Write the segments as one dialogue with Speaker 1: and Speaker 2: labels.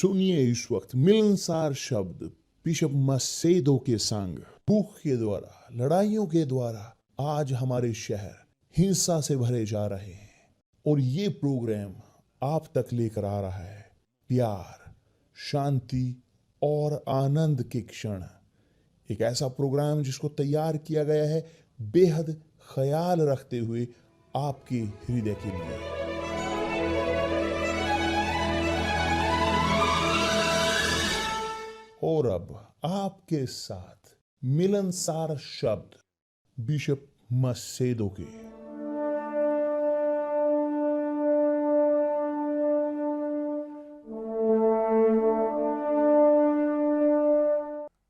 Speaker 1: सुनिए इस वक्त मिलनसार शब्द बिशप मसेदो के संग। भूख के द्वारा, लड़ाइयों के द्वारा आज हमारे शहर हिंसा से भरे जा रहे हैं और ये प्रोग्राम आप तक लेकर आ रहा है प्यार, शांति और आनंद के क्षण। एक ऐसा प्रोग्राम जिसको तैयार किया गया है बेहद ख्याल रखते हुए आपके हृदय के लिए। और अब आपके साथ मिलनसार शब्द बिशप मसेदो के।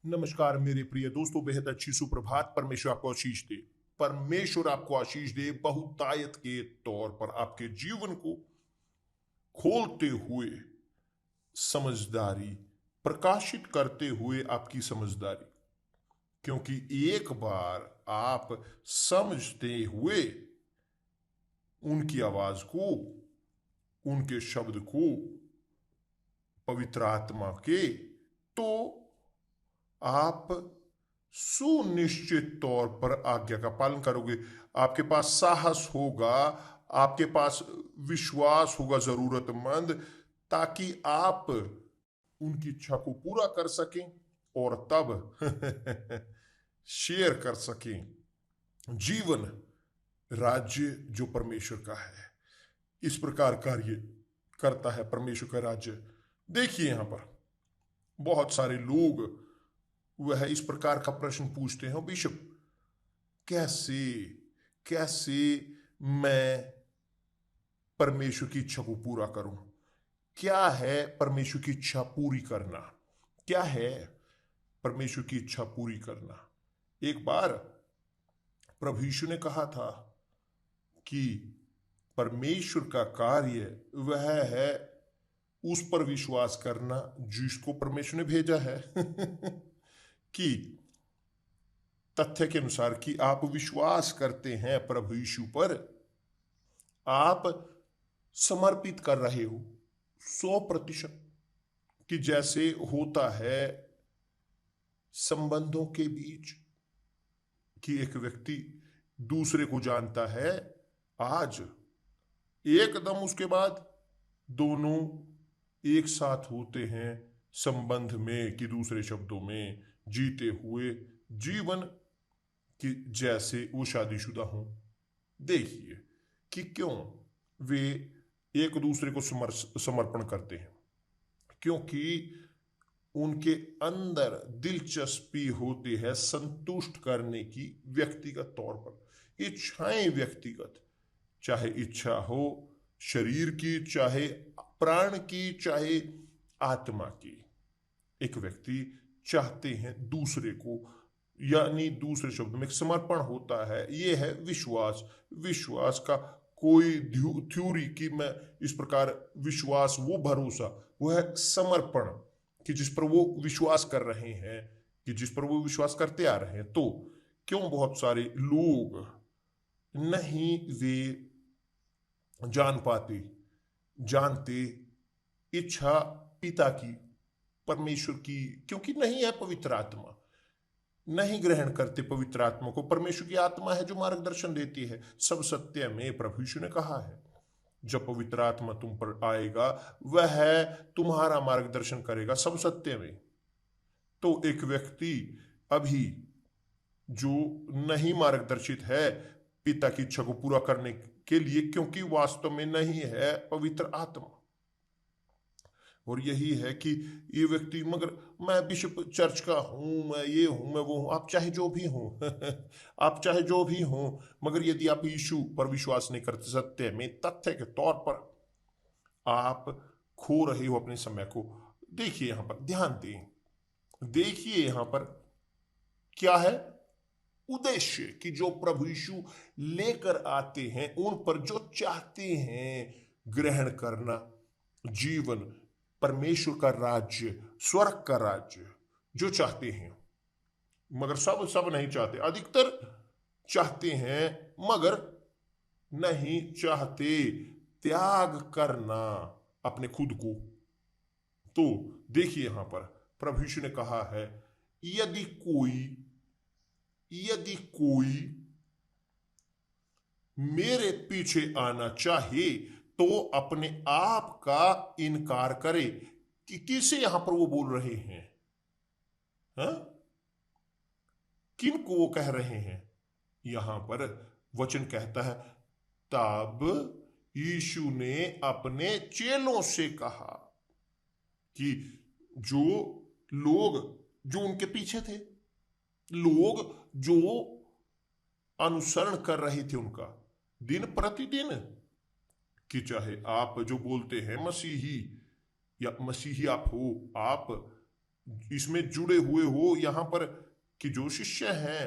Speaker 2: नमस्कार मेरे प्रिय दोस्तों, बेहद अच्छी सुप्रभात। परमेश्वर आपको आशीष दे। परमेश्वर आपको आशीष दे बहुतायत के तौर पर आपके जीवन को खोलते हुए समझदारी प्रकाशित करते हुए आपकी समझदारी, क्योंकि एक बार आप समझते हुए उनकी आवाज को, उनके शब्द को, पवित्र आत्मा के, तो आप सुनिश्चित तौर पर आज्ञा का पालन करोगे। आपके पास साहस होगा, आपके पास विश्वास होगा जरूरतमंद, ताकि आप उनकी इच्छा को पूरा कर सकें और तब शेयर कर सकें जीवन राज्य जो परमेश्वर का है। इस प्रकार कार्य करता है परमेश्वर का राज्य। देखिए यहां पर बहुत सारे लोग वह इस प्रकार का प्रश्न पूछते हैं, बिशप कैसे मैं परमेश्वर की इच्छा को पूरा करूं? क्या है परमेश्वर की इच्छा पूरी करना? क्या है परमेश्वर की इच्छा पूरी करना? एक बार प्रभु यीशु ने कहा था कि परमेश्वर का कार्य वह है उस पर विश्वास करना जिसको परमेश्वर ने भेजा है कि तथ्य के अनुसार कि आप विश्वास करते हैं प्रभु यीशु पर, आप समर्पित कर रहे हो 100%। कि जैसे होता है संबंधों के बीच कि एक व्यक्ति दूसरे को जानता है आज, एकदम उसके बाद दोनों एक साथ होते हैं संबंध में, कि दूसरे शब्दों में जीते हुए जीवन कि जैसे वो शादीशुदा हों। देखिए कि क्यों वे एक दूसरे को समर्पण करते हैं, क्योंकि उनके अंदर दिलचस्पी होती है संतुष्ट करने की व्यक्तिगत तौर पर। इच्छाएं व्यक्तिगत, चाहे इच्छा हो शरीर की, चाहे प्राण की, चाहे आत्मा की। एक व्यक्ति चाहते हैं दूसरे को, यानी दूसरे शब्द में समर्पण होता है। यह है विश्वास का कोई थ्योरी कि मैं इस प्रकार विश्वास, वो भरोसा, वो है समर्पण कि जिस पर वो विश्वास कर रहे हैं, कि जिस पर वो विश्वास करते आ रहे हैं। तो क्यों बहुत सारे लोग नहीं वे जानते इच्छा पिता की, परमेश्वर की, क्योंकि नहीं है पवित्र आत्मा, नहीं ग्रहण करते पवित्र आत्मा को। परमेश्वर की आत्मा है जो मार्गदर्शन देती है सब सत्य में। प्रभु यीशु ने कहा है जब पवित्र आत्मा तुम पर आएगा वह तुम्हारा मार्गदर्शन करेगा सब सत्य में। तो एक व्यक्ति अभी जो नहीं मार्गदर्शित है पिता की इच्छा को पूरा करने के लिए, क्योंकि वास्तव में नहीं है पवित्र आत्मा। और यही है कि ये व्यक्ति, मगर मैं बिशप चर्च का हूं, मैं ये हूं, मैं वो हूं। आप चाहे जो भी हों आप चाहे जो भी हों, मगर यदि आप यीशु पर विश्वास नहीं करते सत्य में, तथ्य के तौर पर, आप खो रहे हो अपने समय को। देखिए यहां पर ध्यान दें, देखिए यहां पर क्या है उद्देश्य, कि जो प्रभु यीशु लेकर आते हैं उन पर जो चाहते हैं ग्रहण करना जीवन, परमेश्वर का राज्य, स्वर्ग का राज्य जो चाहते हैं। मगर सब नहीं चाहते, अधिकतर चाहते हैं मगर नहीं चाहते त्याग करना अपने खुद को, तो देखिए यहां पर प्रभु यीशु ने कहा है, यदि कोई मेरे पीछे आना चाहे तो अपने आप का इनकार करे। कि किसे यहां पर वो बोल रहे हैं? किन को वो कह रहे हैं? यहां पर वचन कहता है, तब यीशु ने अपने चेलों से कहा कि जो लोग जो उनके पीछे थे, लोग जो अनुसरण कर रहे थे उनका दिन प्रतिदिन, कि चाहे आप जो बोलते हैं मसीही या मसीही आप हो, आप इसमें जुड़े हुए हो यहां पर कि जो शिष्य हैं,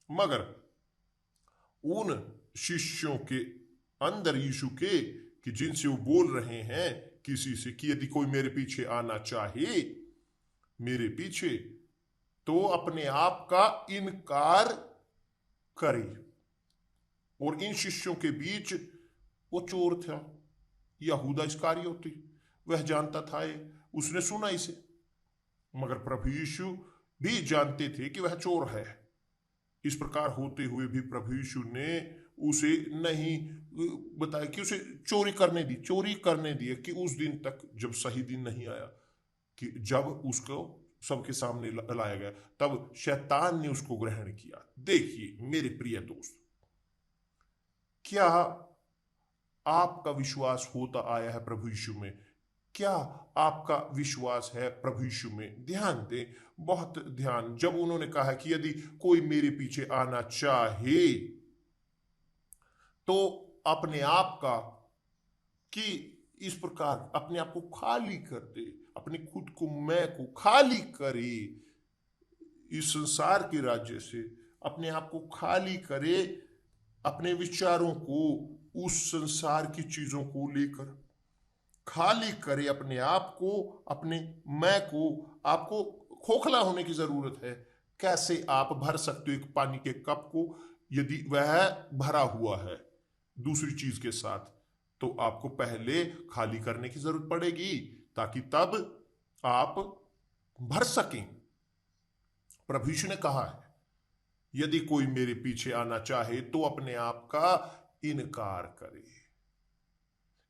Speaker 2: मगर उन शिष्यों के अंदर यीशु के कि जिनसे वो बोल रहे हैं किसी से कि यदि कोई मेरे पीछे आना चाहे, मेरे पीछे, तो अपने आप का इनकार करे। और इन शिष्यों के बीच वो चोर था, यहूदा इस्करियोती, वह जानता था ये, उसने सुना इसे, मगर प्रभु यीशु भी जानते थे कि वह चोर है। इस प्रकार होते हुए भी प्रभु यीशु ने उसे नहीं बताया कि उसे चोरी करने दी कि उस दिन तक जब सही दिन नहीं आया, कि जब उसको सबके सामने लाया गया, तब शैतान ने उसको ग्रहण किया। देखिए मेरे प्रिय दोस्त, क्या आपका विश्वास होता आया है प्रभु यीशु में? क्या आपका विश्वास है प्रभु यीशु में? ध्यान दें, बहुत ध्यान। जब उन्होंने कहा कि यदि कोई मेरे पीछे आना चाहे तो अपने आप का, कि इस प्रकार अपने आप को खाली कर दे, अपने खुद को, मैं को खाली करे, इस संसार के राज्य से अपने आप को खाली करे, अपने विचारों को उस संसार की चीजों को लेकर खाली करे अपने आप को, अपने मैं को। आपको खोखला होने की जरूरत है। कैसे आप भर सकते हो एक पानी के कप को यदि वह भरा हुआ है दूसरी चीज के साथ? तो आपको पहले खाली करने की जरूरत पड़ेगी ताकि तब आप भर सकें। प्रभु यीशु ने कहा है, यदि कोई मेरे पीछे आना चाहे तो अपने आप का इनकार करे।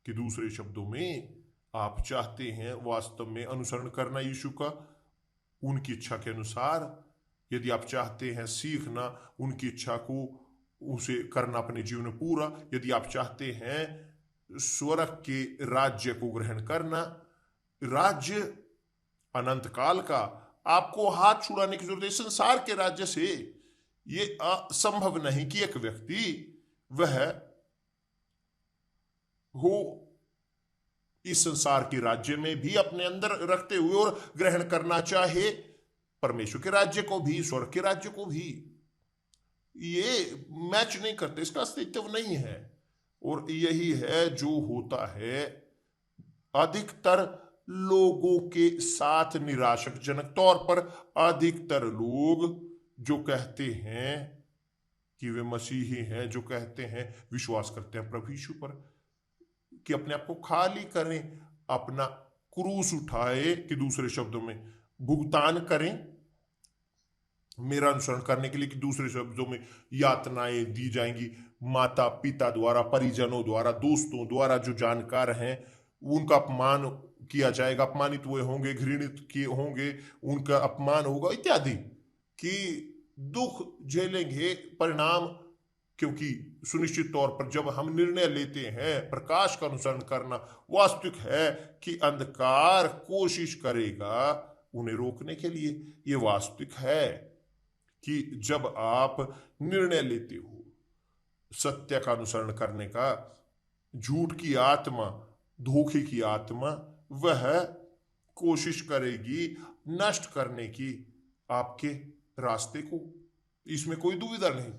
Speaker 2: कि दूसरे शब्दों में, आप चाहते हैं वास्तव में अनुसरण करना यीशु का उनकी इच्छा के अनुसार, यदि आप चाहते हैं सीखना उनकी इच्छा को, उसे करना अपने जीवन में पूरा, यदि आप चाहते हैं स्वर्ग के राज्य को ग्रहण करना, राज्य अनंत काल का, आपको हाथ छुड़ाने की जरूरत है संसार के राज्य से। ये असंभव नहीं कि एक व्यक्ति वह हो इस संसार के राज्य में भी अपने अंदर रखते हुए और ग्रहण करना चाहे परमेश्वर के राज्य को भी, स्वर्ग के राज्य को भी। ये मैच नहीं करते, इसका अस्तित्व नहीं है। और यही है जो होता है अधिकतर लोगों के साथ, निराशाजनक तौर पर। अधिकतर लोग जो कहते हैं कि वे मसीही हैं, जो कहते हैं विश्वास करते हैं प्रभु यीशु पर, कि अपने आप को खाली करें, अपना क्रूस उठाए, कि दूसरे शब्दों में भुगतान करें मेरा अनुसरण करने के लिए, कि दूसरे शब्दों में यातनाएं दी जाएंगी माता पिता द्वारा, परिजनों द्वारा, दोस्तों द्वारा, जो जानकार हैं उनका अपमान किया जाएगा, अपमानित हुए होंगे, घृणित किए होंगे, उनका अपमान होगा इत्यादि, कि दुख झेलेंगे परिणाम। क्योंकि सुनिश्चित तौर पर जब हम निर्णय लेते हैं प्रकाश का अनुसरण करना, वास्तविक है कि अंधकार कोशिश करेगा उन्हें रोकने के लिए। यह वास्तविक है कि जब आप निर्णय लेते हो सत्य का अनुसरण करने का, झूठ की आत्मा, धोखे की आत्मा वह कोशिश करेगी नष्ट करने की आपके रास्ते को, इसमें कोई दुविधा नहीं।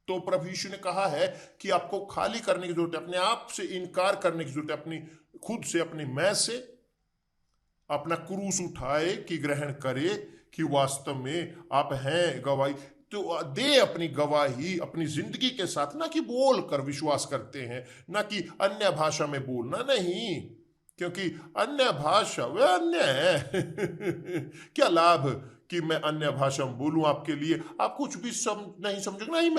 Speaker 2: तो प्रभु यीशु ने कहा है कि आपको खाली करने की जरूरत है, अपने आप से इनकार करने की जरूरत है, अपनी खुद से, अपनी मैं से अपना क्रूस उठाए, कि ग्रहण करे कि वास्तव में आप हैं गवाही। तो दे अपनी गवाही अपनी जिंदगी के साथ, ना कि बोल कर विश्वास करते हैं, ना कि अन्य भाषा में बोलना नहीं, क्योंकि अन्य भाषा वे अन्य है। क्या लाभ कि मैं अन्य भाषा में बोलूं आपके लिए, आप कुछ भी नहीं समझोगे, नहीं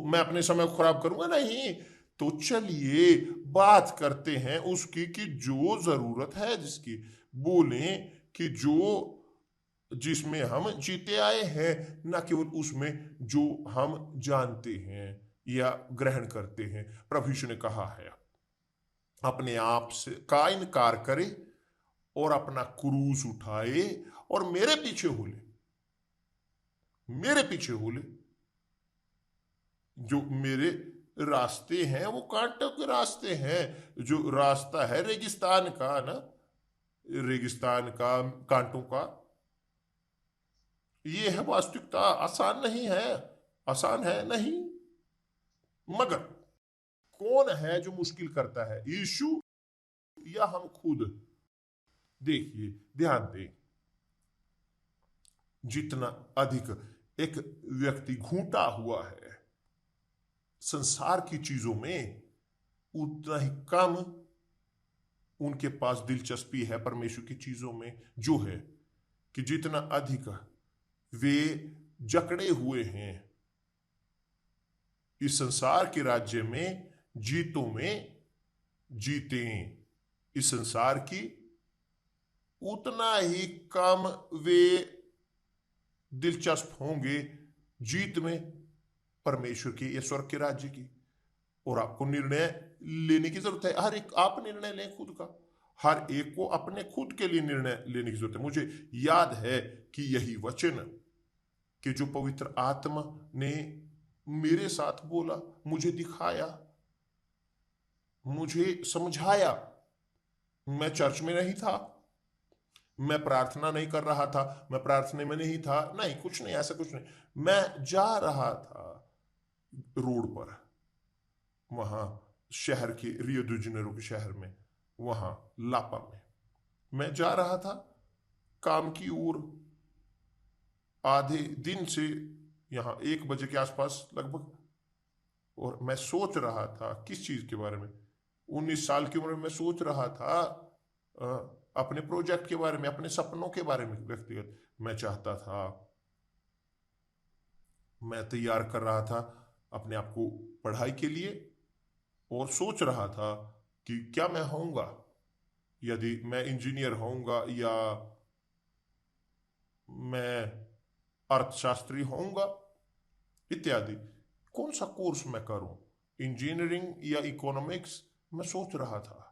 Speaker 2: मैं अपने समय को खराब करूंगा नहीं। तो चलिए बात करते हैं उसकी कि जो जरूरत है जिसकी, बोलें कि जो जिसमें हम जीते आए हैं, ना केवल उसमें जो हम जानते हैं या ग्रहण करते हैं। प्रभु यीशु ने कहा है अपने आप से का इनकार करे और अपना क्रूस उठाए और मेरे पीछे हो ले, मेरे पीछे हो ले। जो मेरे रास्ते हैं वो कांटों के रास्ते हैं, जो रास्ता है रेगिस्तान का ना, रेगिस्तान का, कांटों का, ये है वास्तविकता। आसान नहीं है, आसान है नहीं। मगर कौन है जो मुश्किल करता है, यीशु या हम खुद? देखिए, ध्यान दें, जितना अधिक एक व्यक्ति घूटा हुआ है संसार की चीजों में, उतना ही कम उनके पास दिलचस्पी है परमेश्वर की चीजों में। जो है कि जितना अधिक वे जकड़े हुए हैं इस संसार के राज्य में, जीतों में जीतें इस संसार की, उतना ही कम वे दिलचस्प होंगे जीत में परमेश्वर की या स्वर्ग के राज्य की। और आपको निर्णय लेने की जरूरत है। हर एक आप निर्णय लें खुद का, हर एक को अपने खुद के लिए निर्णय लेने की जरूरत है। मुझे याद है कि यही वचन कि जो पवित्र आत्मा ने मेरे साथ बोला, मुझे दिखाया, मुझे समझाया। मैं चर्च में नहीं था, मैं प्रार्थना नहीं कर रहा था, मैं प्रार्थना में नहीं था, नहीं, कुछ नहीं, ऐसा कुछ नहीं। मैं जा रहा था रोड पर, वहां शहर के, रियो डी जेनेरो के शहर में, वहां लापा में मैं जा रहा था काम की ओर। आधे दिन से, यहां 1 बजे के आसपास लगभग, और मैं सोच रहा था किस चीज के बारे में। 19 साल की उम्र में मैं सोच रहा था अपने प्रोजेक्ट के बारे में, अपने सपनों के बारे में व्यक्तिगत। मैं चाहता था, मैं तैयार कर रहा था अपने आप को पढ़ाई के लिए, और सोच रहा था कि क्या मैं होऊंगा, यदि मैं इंजीनियर होऊंगा या मैं अर्थशास्त्री होऊंगा इत्यादि। कौन सा कोर्स मैं करूं, इंजीनियरिंग या इकोनॉमिक्स, मैं सोच रहा था।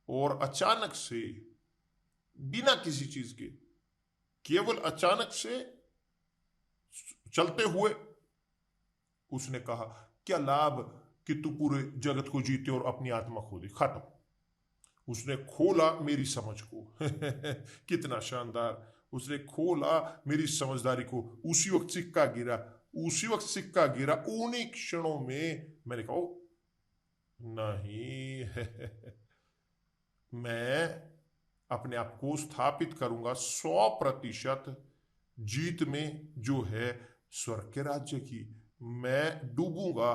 Speaker 2: और अचानक से, बिना किसी चीज के, केवल अचानक से चलते हुए उसने कहा, क्या लाभ कि तू पूरे जगत को जीते और अपनी आत्मा खो दे। खत्म। उसने खोला मेरी समझ को। कितना शानदार! उसने खोला मेरी समझदारी को। उसी वक्त सिक्का गिरा, उसी वक्त सिक्का गिरा, उन्हीं क्षणों में मैंने कहा नहीं। मैं अपने आप को स्थापित करूंगा 100% जीत में, जो है स्वर्ग के राज्य की। मैं डूबूंगा,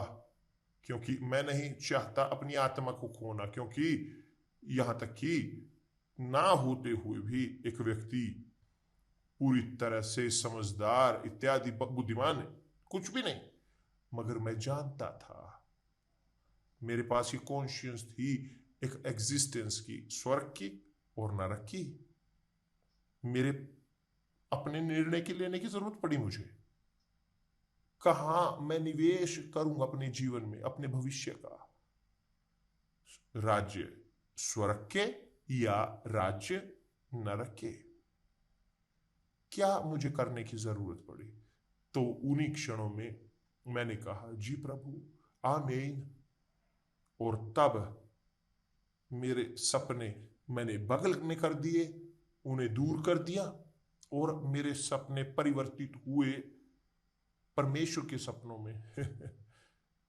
Speaker 2: क्योंकि मैं नहीं चाहता अपनी आत्मा को खोना। क्योंकि यहां तक कि ना होते हुए भी एक व्यक्ति पूरी तरह से समझदार इत्यादि बुद्धिमान कुछ भी नहीं, मगर मैं जानता था, मेरे पास ये कॉन्शियस थी एक एग्जिस्टेंस की, स्वर्ग की और नरक की। मेरे अपने निर्णय की लेने की जरूरत पड़ी मुझे, कहां मैं निवेश करूंगा अपने जीवन में, अपने भविष्य का। राज्य स्वर्ग के या राज्य नरक के, क्या मुझे करने की जरूरत पड़ी? तो उन्हीं क्षणों में मैंने कहा, जी प्रभु, आमीन। और तब मेरे सपने मैंने बगल में कर दिए, उन्हें दूर कर दिया, और मेरे सपने परिवर्तित हुए परमेश्वर के सपनों में।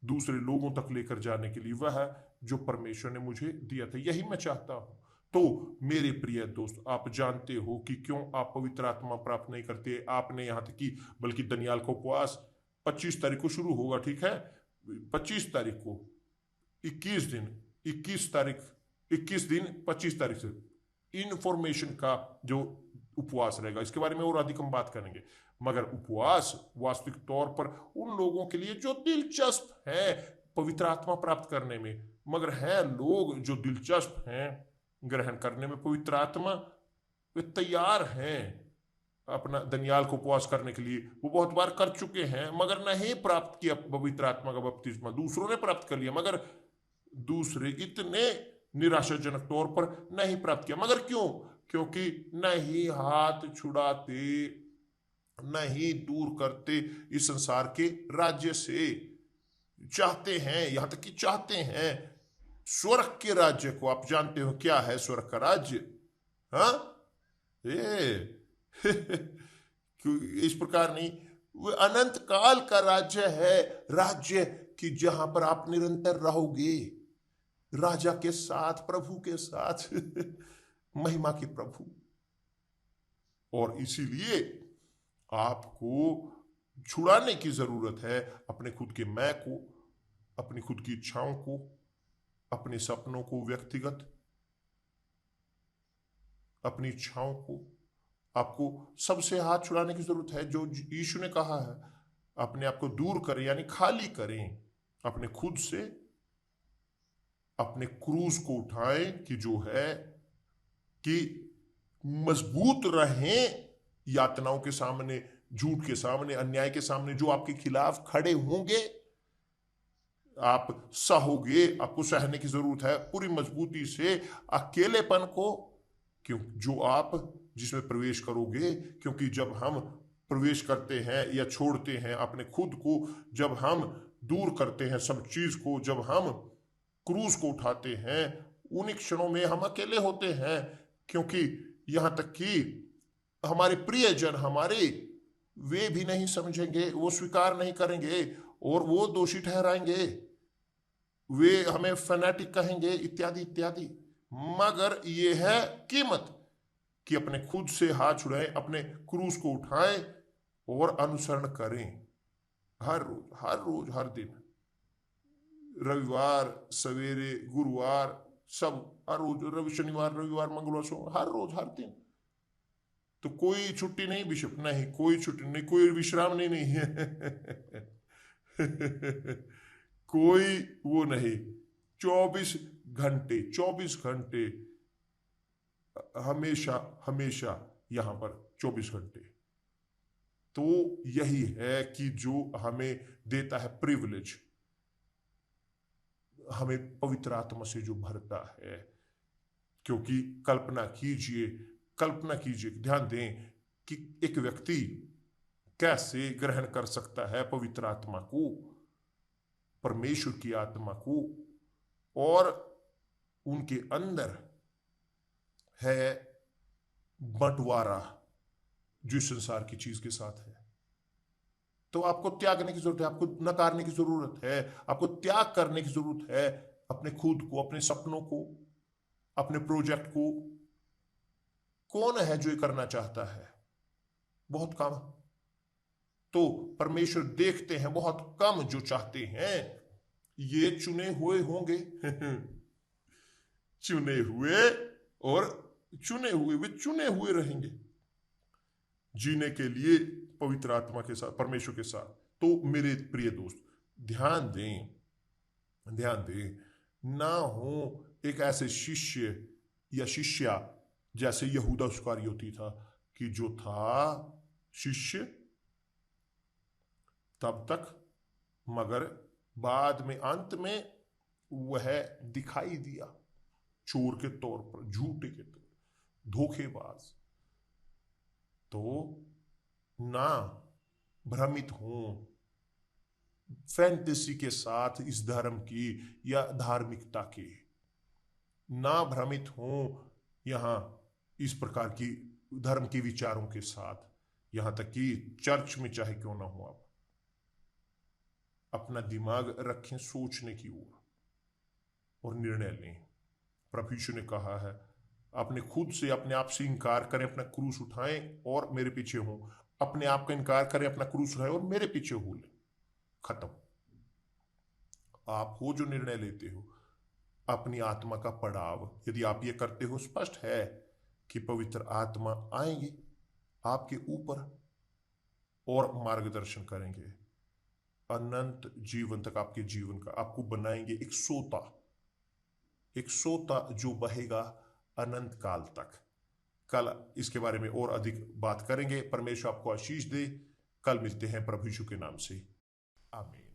Speaker 2: दूसरे लोगों तक लेकर जाने के लिए, वह जो परमेश्वर ने मुझे दिया था, यही मैं चाहता हूं। तो मेरे प्रिय दोस्त, आप जानते हो कि क्यों आप पवित्र आत्मा प्राप्त नहीं करते। आपने यहां तक कि, बल्कि दनियाल का उपवास 25 तारीख को शुरू होगा, ठीक है, 25 तारीख को 21 दिन 21 तारीख, 21 दिन 25 तारीख से इंफॉर्मेशन का जो उपवास रहेगा, इसके बारे में और अधिक हम बात करेंगे। मगर उपवास वास्तविक तौर पर उन लोगों के लिए जो दिलचस्प है पवित्र आत्मा प्राप्त करने में, मगर हैं लोग जो दिलचस्प हैं ग्रहण करने में पवित्र आत्मा, वे तैयार हैं अपना दनियाल को उपवास करने के लिए, वो बहुत बार कर चुके हैं मगर नहीं प्राप्त किया पवित्र आत्मा का बपतिस्मा। दूसरों ने प्राप्त कर लिया मगर दूसरे इतने निराशाजनक तौर पर नहीं प्राप्त किया। मगर क्यों? क्योंकि नहीं हाथ छुड़ाते, नहीं दूर करते इस संसार के राज्य से। चाहते हैं, यहां तक कि चाहते हैं स्वर्ग के राज्य को। आप जानते हो क्या है स्वर्ग का राज्य? हाँ, ये इस प्रकार नहीं, वो अनंत काल का राज्य है, राज्य कि जहां पर आप निरंतर रहोगे राजा के साथ, प्रभु के साथ महिमा के प्रभु। और इसीलिए आपको छुड़ाने की जरूरत है अपने खुद के मैं को, अपनी खुद की इच्छाओं को, अपने सपनों को, व्यक्तिगत अपनी इच्छाओं को। आपको सबसे हाथ छुड़ाने की जरूरत है। जो यीशु ने कहा है, अपने आप को दूर करें, यानी खाली करें अपने खुद से, अपने क्रूस को उठाएं कि जो है कि मजबूत रहें यातनाओं के सामने, झूठ के सामने, अन्याय के सामने जो आपके खिलाफ खड़े होंगे। आप सहोगे, आपको सहने की जरूरत है पूरी मजबूती से अकेलेपन को, क्यों जो आप जिसमें प्रवेश करोगे। क्योंकि जब हम प्रवेश करते हैं या छोड़ते हैं अपने खुद को, जब हम दूर करते हैं सब चीज को, जब हम क्रूस को उठाते हैं, उन्हीं क्षणों में हम अकेले होते हैं। क्योंकि यहां तक कि हमारे प्रियजन हमारे, वे भी नहीं समझेंगे, वो स्वीकार नहीं करेंगे और वो दोषी ठहराएंगे, वे हमें फैनेटिक कहेंगे इत्यादि इत्यादि। मगर ये है कीमत कि अपने खुद से हाथ छुड़ाएं, अपने क्रूस को उठाएं और अनुसरण करें हर रोज, हर रोज, हर दिन, रविवार सवेरे, गुरुवार, सब हर रोज, शनिवार, रविवार, मंगलवार, सोमवार, हर रोज, हर दिन। तो कोई छुट्टी नहीं बिशप, नहीं कोई छुट्टी नहीं, कोई विश्राम नहीं है कोई वो नहीं, 24 घंटे हमेशा हमेशा यहां पर 24 घंटे। तो यही है कि जो हमें देता है प्रिविलेज, हमें पवित्र आत्मा से जो भरता है। क्योंकि कल्पना कीजिए, ध्यान दें कि एक व्यक्ति कैसे ग्रहण कर सकता है पवित्र आत्मा को, परमेश्वर की आत्मा को, और उनके अंदर है बंटवारा जो संसार की चीज के साथ है। तो आपको त्यागने की जरूरत है, आपको नकारने की जरूरत है, आपको त्याग करने की जरूरत है अपने खुद को, अपने सपनों को, अपने प्रोजेक्ट को। कौन है जो ये करना चाहता है? बहुत कम। तो परमेश्वर देखते हैं बहुत कम जो चाहते हैं। ये चुने हुए होंगे चुने हुए, और चुने हुए वे चुने हुए रहेंगे जीने के लिए पवित्र आत्मा के साथ, परमेश्वर के साथ। तो मेरे प्रिय दोस्त, ध्यान दें ना हो एक ऐसे शिष्य या शिष्या जैसे यहूदा इस्करियोती था, कि जो था शिष्य तब तक, मगर बाद में अंत में वह दिखाई दिया चोर के तौर पर, झूठे के तौर, धोखेबाज। तो ना भ्रमित हों फैंटेसी के साथ इस धर्म की या धार्मिकता के, ना भ्रमित हों यहां इस प्रकार की धर्म के विचारों के साथ। यहां तक कि चर्च में चाहे क्यों ना हो, आप अपना दिमाग रखें सोचने की ओर और निर्णय लें। प्रभु यीशु ने कहा है, अपने खुद से, अपने आप से इनकार करें, अपना क्रूस उठाएं और मेरे पीछे हो। अपने आप का इनकार करें, अपना क्रूस उठाएं और मेरे पीछे हो ले। खत्म। आप हो जो निर्णय लेते हो, अपनी आत्मा का पड़ाव। यदि आप ये करते हो, स्पष्ट है कि पवित्र आत्मा आएंगे आपके ऊपर और मार्गदर्शन करेंगे अनंत जीवन तक। आपके जीवन का आपको बनाएंगे एक सोता जो बहेगा अनंत काल तक। कल इसके बारे में और अधिक बात करेंगे। परमेश्वर आपको आशीष दे। कल मिलते हैं प्रभु यीशु के नाम से। आमीन।